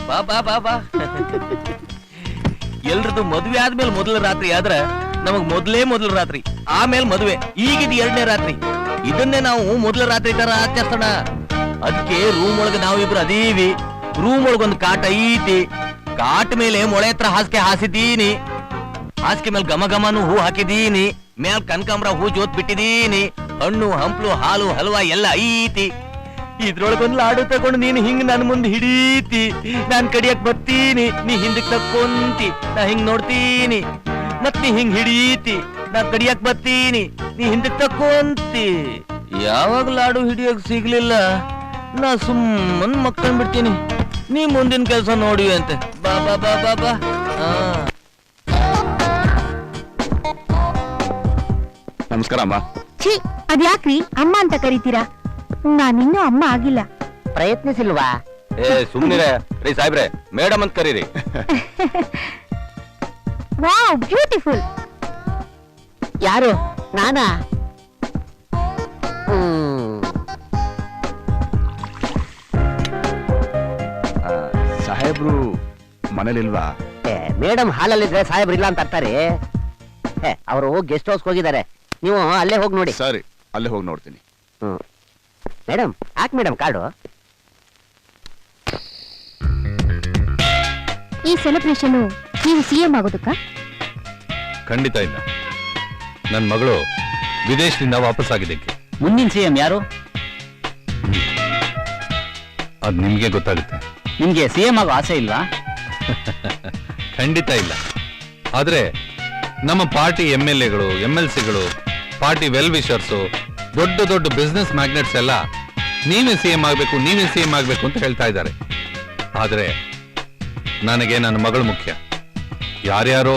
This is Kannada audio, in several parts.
ಬಾ ಬಾ ಬಾ ಬಾ. ಎಲ್ರದ್ದು ಮದುವೆ ಆದ್ಮೇಲೆ ಮೊದಲ ರಾತ್ರಿ ಆದ್ರ ನಮಗ್ ಮೊದಲ ರಾತ್ರಿ, ಆಮೇಲೆ ಮದುವೆ, ಈಗಿದ್ 2ನೇ ರಾತ್ರಿ. ಇದನ್ನೇ ನಾವು ಮೊದಲ ರಾತ್ರಿ ತರ ಆಚರಿಸೋಣ. ಅದಕ್ಕೆ ರೂಮ್ ಒಳಗೆ ನಾವಿಬ್ರು ಅದೀವಿ. ರೂಮ್ ಒಳಗೊಂದು ಕಾಟ ಐತಿ. ಕಾಟ ಮೇಲೆ ಮೊಳೆ ಹತ್ರ ಹಾಸಿಗೆ ಹಾಸಿದೀನಿ. ಹಾಸಿಗೆ ಮೇಲೆ ಘಮ ಘಮನು ಹೂ ಹಾಕಿದೀನಿ. ಮೇಲ್ ಕನಕಾಂಬ್ರ ಹೂ ಜೋತ್ ಬಿಟ್ಟಿದೀನಿ. ಹಣ್ಣು ಹಂಪ್ಲು ಹಾಲು ಹಲ್ವಾ ಎಲ್ಲ ಐತಿ. ಇದ್ರೊಳಗೊಂದು ಲಾಡು ತಗೊಂಡು ನೀನು ಹಿಂಗ್ ನನ್ ಮುಂದೆ ಹಿಡೀತಿ. ನಾನ್ ಕಡಿಯಕ್ ಬರ್ತೀನಿ, ನೀ ಹಿಂದಕ್ ತಕ್ಕೊಂತಿ. ನಾ ಹಿಂಗ್ ನೋಡ್ತೀನಿ, ಮತ್ ನೀ ಹಿಂಗ್ ಹಿಡೀತಿ. ನಾ ಕಡಿಯಕ್ ಬರ್ತೀನಿ, ನೀ ಹಿಂದಕ್ ತಕ್ಕೊಂತಿ. ಯಾವಾಗ ಲಾಡು ಹಿಡಿಯಕ್ ಸಿಗ್ಲಿಲ್ಲ, ನಾ ಸುಮ್ಮನ್ ಮಕ್ಕಳ್ ಬಿಡ್ತೀನಿ. ನೀ ಮುಂದಿನ ಕೆಲಸ ನೋಡಿ ಅಂತೆ. ಬಾ ಬಾ ಬಾ ಬಾ ಬಾ. ನಮಸ್ಕಾರ ಅಮ್ಮ. ಛೀ, ಅದ್ಯಾಕ್ರಿ ಅಮ್ಮ ಅಂತ ಕರಿತೀರಾ? ನಾನಿನ್ನೂ ಅಮ್ಮ ಆಗಿಲ್ಲ. ಪ್ರಯತ್ನಿಸಿಲ್ವಾ? ಸುಮ್ನಿರೆ ರೀ ಸಾಹೇಬ್ರೆ, ಮೇಡಮ್ ಅಂತ ಕರೀರಿ. Wow, beautiful. ಯಾರು? ನಾನಾ? ಸಾಹೇಬ್ರು ಮನೇಲಿಲ್ವಾ? ಮೇಡಮ್ ಹಾಲಲ್ಲಿದ್ರೆ ಸಾಹೇಬ್ರು ಇಲ್ಲ ಅಂತ ಅರ್ತಾರೆ. ಅವರು ಗೆಸ್ಟ್ ಹೌಸ್ ಹೋಗಿದ್ದಾರೆ, ನೀವು ಅಲ್ಲೇ ಹೋಗಿ ನೋಡಿ. ಸರಿ, ಅಲ್ಲೇ ಹೋಗಿ ನೋಡ್ತೀನಿ. ಮೇಡಮ್ ಯಾಕೆ ಮೇಡಮ್ ಕಾರ್ಡು? ಈ ಸೆಲೆಬ್ರೇಷನ್ ನೀವು ಸಿಎಂ ಆಗೋದಕ್ಕ? ಖಂಡಿತ ಇಲ್ಲ. ನನ್ನ ಮಗಳು ವಿದೇಶದಿಂದ ವಾಪಸ್ ಆಗಿದ್ದಕ್ಕೆ. ಮುಂದಿನ ಸಿಎಂ ಯಾರು? ಅದು ನಿಮ್ಗೆ ಗೊತ್ತಾಗುತ್ತೆ. ನಿಮ್ಗೆ ಸಿಎಂ ಆಗೋ ಆಸೆ ಇಲ್ವಾ? ಖಂಡಿತ ಇಲ್ಲ. ಆದ್ರೆ ನಮ್ಮ ಪಾರ್ಟಿ MLAಗಳು, MLCಗಳು, ಪಾರ್ಟಿ ವೆಲ್ ವಿಶರ್ಸು, ದೊಡ್ಡ ದೊಡ್ಡ ಬಿಸ್ನೆಸ್ ಮ್ಯಾಗ್ನೆಟ್ಸ್ ಎಲ್ಲ ನೀವೇ ಸಿಎಂ ಆಗ್ಬೇಕು ಅಂತ ಹೇಳ್ತಾ ಇದ್ದಾರೆ. ಆದ್ರೆ ನನಗೆ ನನ್ನ ಮಗಳು ಮುಖ್ಯ. ಯಾರ್ಯಾರೋ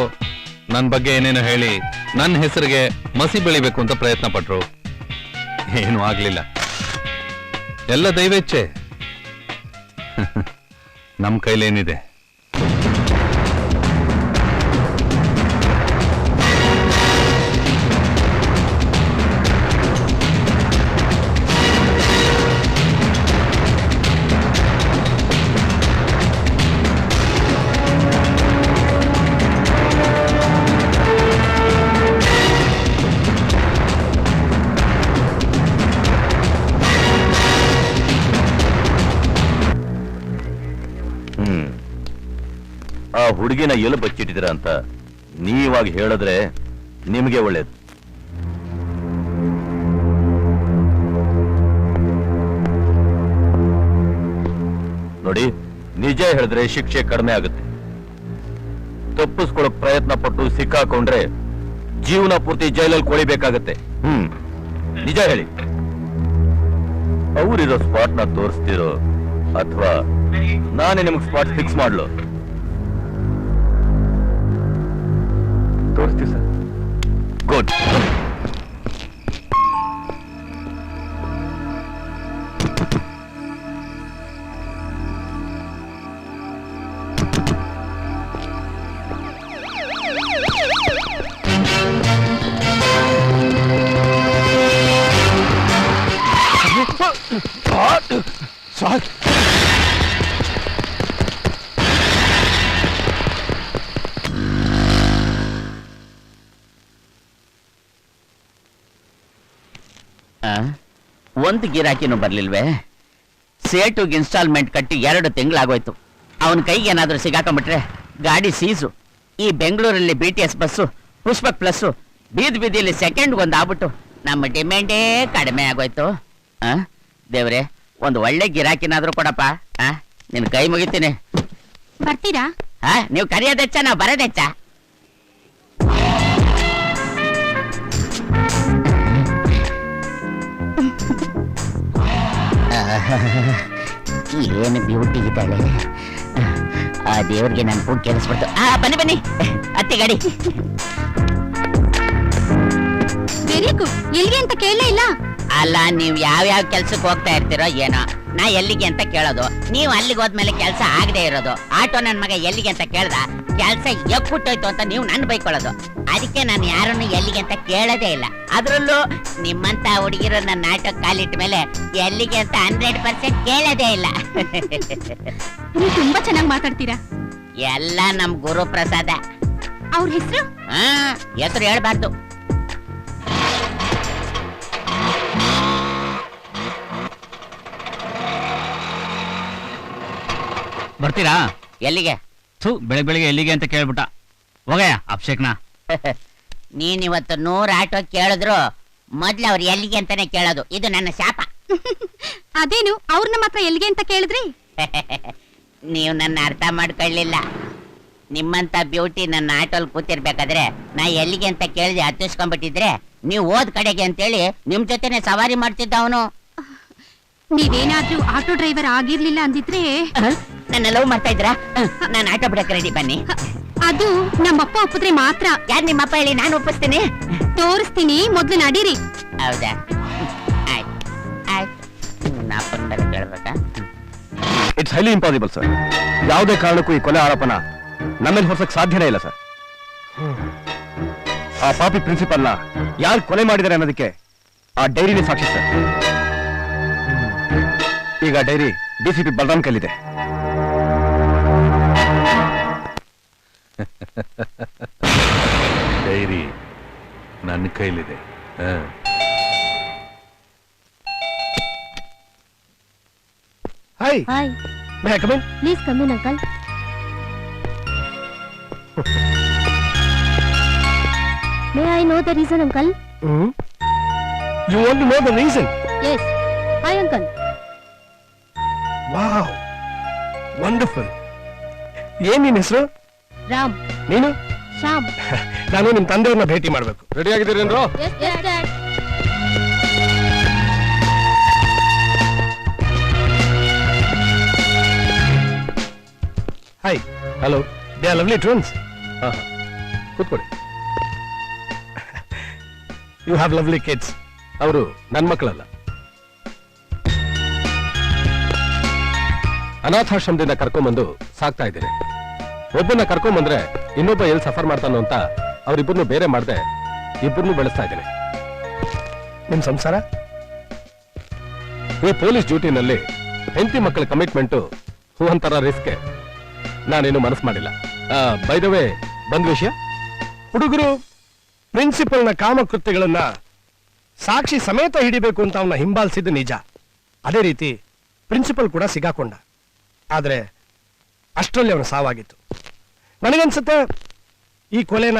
ನನ್ನ ಬಗ್ಗೆ ಏನೇನೋ ಹೇಳಿ ನನ್ನ ಹೆಸರಿಗೆ ಮಸಿ ಬೆಳಿಬೇಕು ಅಂತ ಪ್ರಯತ್ನ ಪಟ್ರು. ಏನೂ ಆಗ್ಲಿಲ್ಲ. ಎಲ್ಲ ದೈವೇಚ್ಛೆ. ನಮ್ಮ ಕೈಲೇನಿದೆ? ಆ ಹುಡುಗಿನ ಎಲ್ಲಿ ಬಚ್ಚಿಟ್ಟಿದ್ದೀರ ಅಂತ ನೀವಾಗ ಹೇಳಿದ್ರೆ ನಿಮಗೆ ಒಳ್ಳೇದು. ನೋಡಿ, ನಿಜ ಹೇಳಿದ್ರೆ ಶಿಕ್ಷೆ ಕಡಿಮೆ ಆಗುತ್ತೆ. ತಪ್ಪಿಸ್ಕೊಳ್ಳೋ ಪ್ರಯತ್ನ ಪಟ್ಟು ಸಿಕ್ಕಾಕೊಂಡ್ರೆ ಜೀವನ ಪೂರ್ತಿ ಜೈಲಲ್ಲಿ ಕೊಳಿಬೇಕಾಗತ್ತೆ. ನಿಜ ಹೇಳಿ, ಅವರಿರೋ ಸ್ಪಾಟ್ ನ ತೋರಿಸ್ತಿರೋ ಅಥವಾ ನಾನೇ ನಿಮ್ಗೆ ಸ್ಪಾಟ್ ಫಿಕ್ಸ್ ಮಾಡ್ಲು? ತೋರಿಸ್ತೀವಿ ಸರ್. ಗುಡ್. ಸಾರ್, ಒಂದು ಗಿರಾಕಿನೂ ಬರ್ಲಿಲ್ವೇ? ಸೇಟುಗೆ ಇನ್ಸ್ಟಾಲ್ಮೆಂಟ್ ಕಟ್ಟಿ 2 ತಿಂಗಳಾಗೋಯ್ತು. ಅವನ ಕೈಗೆ ಏನಾದ್ರೂ ಸಿಗಾಕೊಂಡ್ಬಿಟ್ರೆ ಗಾಡಿ ಸೀಸು. ಈ ಬೆಂಗಳೂರಲ್ಲಿ BTS ಬಸ್ಸು, ಪುಷ್ಪಕ್ ಪ್ಲಸ್ಸು ಬೀದಿಯಲ್ಲಿ ಸೆಕೆಂಡ್ ಆಗ್ಬಿಟ್ಟು ನಮ್ಮ ಡಿಮ್ಯಾಂಡೇ ಕಡಿಮೆ ಆಗೋಯ್ತು. ದೇವ್ರೆ, ಒಂದು ಒಳ್ಳೆ ಗಿರಾಕಿನಾದ್ರೂ ಕೊಡಪ್ಪ. ನಿನ್ ಕೈ ಮುಗಿತೀನಿ. ಬರ್ತೀರಾ? ನೀವು ಕರೆಯೋದೆಚ್ಚ, ನಾವು ಬರೋದೆಚ್ಚ. ಏನು ಬ್ಯೂಟಿ ಇದ್ದಾಳೆ. ಆ ದೇವ್ರಿಗೆ ನಾನು ಕೂಗ್ ಕೇಳಿಸ್ಬಿಡ್ತು. ಬನ್ನಿ ಬನ್ನಿ, ಅತ್ತೆ ಗಾಡಿ. Very good. ಎಲ್ಲಿಗೆ ಅಂತ ಕೇಳಲೇ ಇಲ್ಲ. ಅಲ್ಲ, ನೀವು ಯಾವ್ಯಾವ ಕೆಲ್ಸಕ್ಕೆ ಹೋಗ್ತಾ ಇರ್ತೀರೋ ಏನೋ, ನಾ ಎಲ್ಲಿಗೆ ಅಂತ ಕೇಳೋದು, ನೀವು ಅಲ್ಲಿಗೆ ಹೋದ್ಮೇಲೆ ಕೆಲಸ ಆಗದೆ ಇರೋದು. ಆಟೋ ನನ್ ಮಗ ಎಲ್ಲಿಗೆ ಅಂತ ಕೇಳ್ದ, ಕೆಲಸ ಎಪ್ಪುಟ್ಟೋಯ್ತು ಅಂತ ನೀವು ನನ್ ಬೈಕೊಳ್ಳೋದು. ಅದಕ್ಕೆ ನಾನು ಯಾರನ್ನು ಎಲ್ಲಿಗೆ ಅಂತ ಕೇಳೋದೇ ಇಲ್ಲ. ಅದ್ರಲ್ಲೂ ನಿಮ್ಮಂತ ಹುಡುಗಿರು ನನ್ನ ಆಟೋ ಕಾಲಿಟ್ಟ ಮೇಲೆ ಎಲ್ಲಿಗೆ ಅಂತ 100% ಕೇಳೋದೇ ಇಲ್ಲ. ನೀವು ತುಂಬಾ ಚೆನ್ನಾಗಿ ಮಾತಾಡ್ತೀರಾ. ಎಲ್ಲ ನಮ್ ಗುರು ಪ್ರಸಾದ. ಅವ್ರ ಹೆಸರು? ಹೆಸರು ಹೇಳ್ಬಾರ್ದು. ಬರ್ತೀರಾ? ಎಲ್ಲಿಗೆ? ಬೆಳಿಗ್ಗೆ ಎಲ್ಲಿಗೆ ಅಂತ ಕೇಳ್ಬಿಟ್ಟ. ಹೋಗಯ್ಯ ಅಭಿಷೇಕ್ನ. ನೀನಿವತ್ತು 100 ಆಟೋ ಕೇಳಿದ್ರು ಮೊದ್ಲು ಅವ್ರು ಎಲ್ಲಿಗೆ ಅಂತಾನೆ ಕೇಳೋದು. ಇದು ನನ್ನ ಶಾಪ. ಅದೇನು ಅವ್ರನ್ನ ಮಾತ್ರ ಎಲ್ಲಿಗೆ ಅಂತ ಕೇಳಿದ್ರಿ? ನೀವು ನನ್ನ ಅರ್ಥ ಮಾಡ್ಕೊಳ್ಳಿಲ್ಲ. ನಿಮ್ಮಂತ ಬ್ಯೂಟಿ ನನ್ನ ಆಟೋಲ್ ಕೂತಿರ್ಬೇಕಾದ್ರೆ ನಾ ಎಲ್ಲಿಗೆ ಅಂತ ಕೇಳಿದೆ ಹತ್ತಿಸ್ಕೊಂಡ್ಬಿಟ್ಟಿದ್ರೆ ನೀವು ಹೋದ್ ಕಡೆಗೆ ಅಂತೇಳಿ ನಿಮ್ ಜೊತೆನೆ ಸವಾರಿ ಮಾಡ್ತಿದ್ದ ಅವನು. ನೀವೇನಾದ್ರೂ ಆಟೋ ಡ್ರೈವರ್ ಆಗಿರ್ಲಿಲ್ಲ ಅಂದಿದ್ರೆ ನನ್ನ ಲವ್ ಮಾಡ್ತಾ ಇದ್ರಾ? ನಾನು ಆಟೋ ಬಿಡಕ್ಕೆ ರೆಡಿ, ಬನ್ನಿ. ಅದು ನಮ್ಮಪ್ಪ ಒಪ್ಪಿದ್ರೆ ಮಾತ್ರ. ಯಾರು ನಿಮ್ಮಪ್ಪ ಹೇಳಿ ನಾನು ಒಪ್ಪಿಸ್ತೀನಿ. ತೋರಿಸ್ತೀನಿ, ಮೊದ್ಲು ನಡೀರಿ. ಹೌದಾ? ಆಯ್ತು ಆಯ್ತು. ನಾಪನ್ ಮೇಲೆ ಕೇಳ್ಬೇಕಾ? It's highly impossible sir. ಯಾವುದೇ ಕಾರಣಕ್ಕೂ ಈ ಕೊಲೆ ಆರೋಪನ ನಮ್ಮೇಲೆ ಹೊರಸಕ್ ಸಾಧ್ಯನೇ ಇಲ್ಲ ಸರ್. ಆ ಪಾಪಿ ಪ್ರಿನ್ಸಿಪಲ್ನ ಯಾರು ಕೊಲೆ ಮಾಡಿದ್ದಾರೆ ಅನ್ನೋದಕ್ಕೆ ಆ ಡೈರಿನೇ ಸಾಕ್ಷಿ ಸರ್. ಈಗ ಡೈರಿ ಡಿಸಿಪಿ ಬಲರಾಮ್ ಕೈಲಿದೆ. ಡೈರಿ ನನ್ನ ಕೈಲಿದೆ. Hi, hi, may I come in? Please come in uncle. May I know the reason uncle? You want to know the reason? Yes. Hi uncle. Wow, wonderful. ಏನ್ ನಿನ್ ಹೆಸರು? ರಾಮ್. ನೀನು? ಶ್ಯಾಮ್. ನಾನು ನಿಮ್ ತಂದೆಯವ್ರನ್ನ ಭೇಟಿ ಮಾಡ್ಬೇಕು. ರೆಡಿ ಆಗಿದ್ದೀರೇನ್ರೋ? Yes dad. Hi, hello. They are lovely twins. ಕೂತ್ಕೊಳ್ಳಿ. You have lovely kids. ಅವರು ನನ್ನ ಮಕ್ಕಳಲ್ಲ. ಅನಾಥಾಶ್ರಮದಿಂದ ಕರ್ಕೊಂಬಂದು ಸಾಕ್ತಾ ಇದ್ದೀನಿ. ಒಬ್ಬನ ಕರ್ಕೊಂಬಂದ್ರೆ ಇನ್ನೊಬ್ಬ ಎಲ್ಲಿ ಸಫರ್ ಮಾಡ್ತಾನೋ ಅಂತ ಅವರಿಬ್ಬರನ್ನು ಬೇರೆ ಮಾಡದೆ ಇಬ್ಬರನ್ನು ಬೆಳೆಸ್ತಾ ಇದ್ದೀನಿ. ನಿಮ್ ಸಂಸಾರ? ಈ ಪೊಲೀಸ್ ಡ್ಯೂಟಿನಲ್ಲಿ ಹೆಂಡತಿ ಮಕ್ಕಳ ಕಮಿಟ್ಮೆಂಟು ಒಂಥರ ರಿಸ್ಕ್. ನಾನೇನು ಮನಸ್ಸು ಮಾಡಿಲ್ಲ. ಬೈ ದ ವೇ, ಬಂದ್ ವಿಷಯ, ಹುಡುಗರು ಪ್ರಿನ್ಸಿಪಲ್ನ ಕಾಮಕೃತ್ಯಗಳನ್ನ ಸಾಕ್ಷಿ ಸಮೇತ ಹಿಡಿಬೇಕು ಅಂತ ಅವನ್ನ ಹಿಂಬಾಲಿಸಿದ್ದು ನಿಜ. ಅದೇ ರೀತಿ ಪ್ರಿನ್ಸಿಪಲ್ ಕೂಡ ಸಿಗಾಕೊಂಡ. ಆದ್ರೆ ಅಷ್ಟರಲ್ಲಿ ಅವನ ಸಾವಾಗಿತ್ತು. ನನಗನ್ಸುತ್ತೆ ಈ ಕೊಲೆನ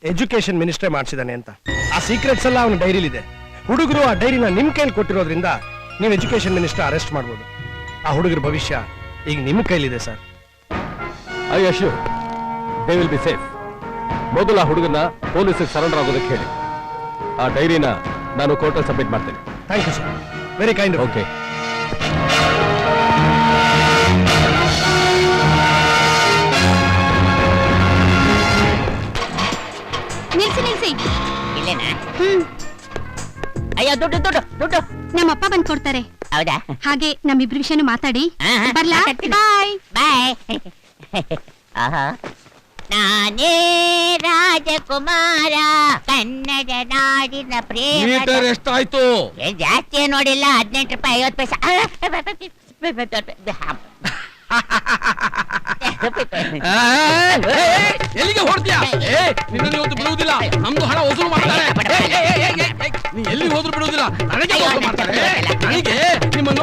ಎಜುಕೇಶನ್ ಮಿನಿಸ್ಟ್ರೇ ಮಾಡಿಸಿದಾನೆ ಅಂತ. ಆ ಸೀಕ್ರೆಟ್ಸ್ ಎಲ್ಲ ಅವನ ಡೈರಿಲಿದೆ. ಹುಡುಗರು ಆ ಡೈರಿನ ನಿಮ್ ಕೈಲಿ ಕೊಟ್ಟಿರೋದ್ರಿಂದ ನೀವು ಎಜುಕೇಶನ್ ಮಿನಿಸ್ಟರ್ ಅರೆಸ್ಟ್ ಮಾಡ್ಬೋದು. ಆ ಹುಡುಗರ ಭವಿಷ್ಯ ಈಗ ನಿಮ್ ಕೈಲಿದೆ sir. I assure they will be safe. ಮೊದಲು ಆ ಹುಡುಗನ ಪೊಲೀಸಿಗೆ ಸರೆಂಡರ್ ಆಗೋದಕ್ಕೆ ಹೇಳಿ. ಆ ಡೈರಿನ ನಾನು ಕೋರ್ಟಲ್ಲಿ ಸಬ್ಮಿಟ್ ಮಾಡ್ತೇನೆ. Thank you sir, very kind. Okay. ನಿಲ್ಸಿ. ಇಲ್ಲೇನಾ? ಅಯ್ಯೋ, ದುಡ್ಡು ದುಡ್ಡು ದುಡ್ಡು. ನಮ್ಮಪ್ಪ ಬಂದ್ ಕೊಡ್ತಾರೆ. ಹೌದಾ? ಹಾಗೆ ನಮ್ಮಿಬ್ರ ವಿಷಯನೂ ಮಾತಾಡಿ. ಬರ್ಲಾ? ಮಾತಾಡ್ತೀನಿ. ಬಾಯ್. ಬಾಯ್. ಆಹಾ. ನಾನೇ ರಾಜಕುಮಾರ, ಕನ್ನಡ ನಾಡಿನ ಪ್ರೇಮ. ಮೀಟರ್ ಎಷ್ಟಾಯ್ತು? ಜಾಸ್ತಿ ನೋಡಿಲ್ಲ, 18 ರೂಪಾಯಿ 50 ಪೈಸೆ. ಎಲ್ಲಿಗೆ ಹೊಡ್ತೀಯಾ? ನಿನ್ನನ್ನು ಇವತ್ತು ಬಿಡುವುದಿಲ್ಲ. ನಮ್ದು ಹಣ ವಸೂಲು ಮಾಡ್ತಾರೆ. ನೀ ಎಲ್ಲಿ ಹೋದ್ರು ಬಿಡುವುದಿಲ್ಲ. ನನಗೆ ವಸೂಲು ಮಾಡ್ತಾರೆ. ನನಗೆ ನಿಮ್ಮನ್ನು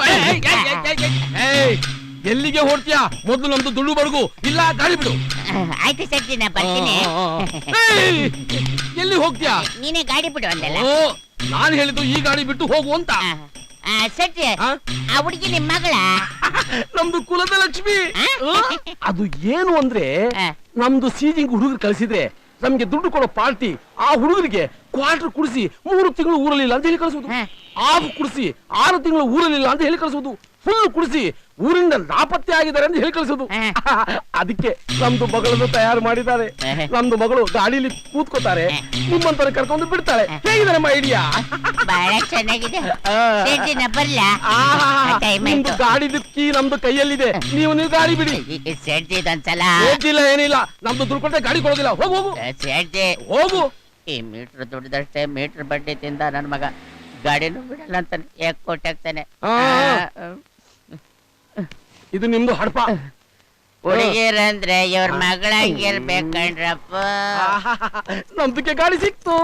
ಎಲ್ಲಿಗೆ ಹೊಡ್ತೀಯಾ? ಮೊದಲು ನಮ್ದು ದುಡ್ಡು ಬಡಗು, ಇಲ್ಲ ಗಾಳಿ ಬಿಡು. ಆಯ್ತು ಸಜ್ಜಿ, ನಾ ಬರ್ತೀನಿ. ಎಲ್ಲಿ ಹೋಗ್ತೀಯಾ? ನೀನೇ ಗಾಡಿ ಬಿಡು ಅಂದಲ್ಲ. ನಾನು ಹೇಳಿದ್ದು ಈ ಗಾಡಿ ಬಿಟ್ಟು ಹೋಗು ಅಂತ. ಸಜ್ಜಿ, ಆ ಹುಡುಗಿ ನಿಮ್ ಮಗಳ? ನಮ್ದು ಕುಲದ ಲಕ್ಷ್ಮಿ. ಅದು ಏನು ಅಂದ್ರೆ, ನಮ್ದು ಸೀಜಿಂಗ್ ಹುಡುಗರು ಕಳಿಸಿದ್ರೆ ನಮ್ಗೆ ದುಡ್ಡು ಕೊಡೋ ಪಾರ್ಟಿ ಆ ಹುಡುಗರಿಗೆ ಕ್ವಾರ್ಟರ್ ಕುಡಿಸಿ 3 ತಿಂಗಳು ಊರಲಿಲ್ಲ ಅಂತ ಹೇಳಿ ಕಳಿಸುದು. ಆಫ್ ಕುಡಿಸಿ 6 ತಿಂಗಳು ಊರಲಿಲ್ಲ ಅಂತ ಹೇಳಿ ಕಳಿಸುದು. ಫುಲ್ ಕುಡಿಸಿ ಊರಿಂದ ನಾಪತ್ತೆ ಆಗಿದ್ದಾರೆ ಅಂತ ಹೇಳಿ ಕಳಿಸೋದು. ಹ. ಅದಕ್ಕೆ ನಮ್ದು ಮಗಳನ್ನು ತಯಾರು ಮಾಡಿದ್ದಾರೆ. ಹ. ನಮ್ದು ಮಗಳು ಗಾಡಿಲಿ ಕೂತ್ಕೋತಾರೆ, ನಿಮ್ಮಂತರ ಕರ್ಕೊಂಡು ಬಿಡ್ತಾಳೆ. ಹೇಗಿದೆ ನಮ್ಮ ಐಡಿಯಾ? ಬಹಳ ಚೆನ್ನಾಗಿದೆ. ಸೇಠಿನ ಬರ್ಲ ಟೈಮ್ ನಿಮ್ದು ಆಯ್ತು. ಗಾಡಿ ದಿಕ್ಕಿ ನಮ್ದು ಕೈಯಲ್ಲಿದೆ. ನೀವು ಗಾಡಿ ಬಿಡಿ. ಸೇಠಿದೊಂದ್ಸಲ ಏನಿಲ್ಲ ಏನಿಲ್ಲ, ನಮ್ದು ದುಡ್ಡು ಕೊಟ್ಟರೆ ಗಾಡಿ ಕೊಡೋದಿಲ್ಲ. ಹೋಗು ಹೋಗು ಸೇಠಿ ಹೋಗು. ಈ ಮೀಟರ್ ದುಡ್ದಷ್ಟೇ ಮೀಟರ್ ಬಡ್ಡಿ ತಿಂದ ನನ್ ಮಗ ಗಾಡಿನೂ ಬಿಡಲ್ಲ ಅಂತಾನೆ ಯಾಕೆ ಕೊಟ್ಟಾಗ್ತಾನೆ. ಆ. ಇದು ನಿಮ್ದು ಹಡಪ. ಹುಡುಗಿರಂದ್ರೆ ಇವ್ರ ಮಗಳಂಗಿರ್ಬೇಕಣ್ರಪ್ಪ. ನಮ್ದಕ್ಕೆ ಗಾಡಿ ಸಿಕ್ತು.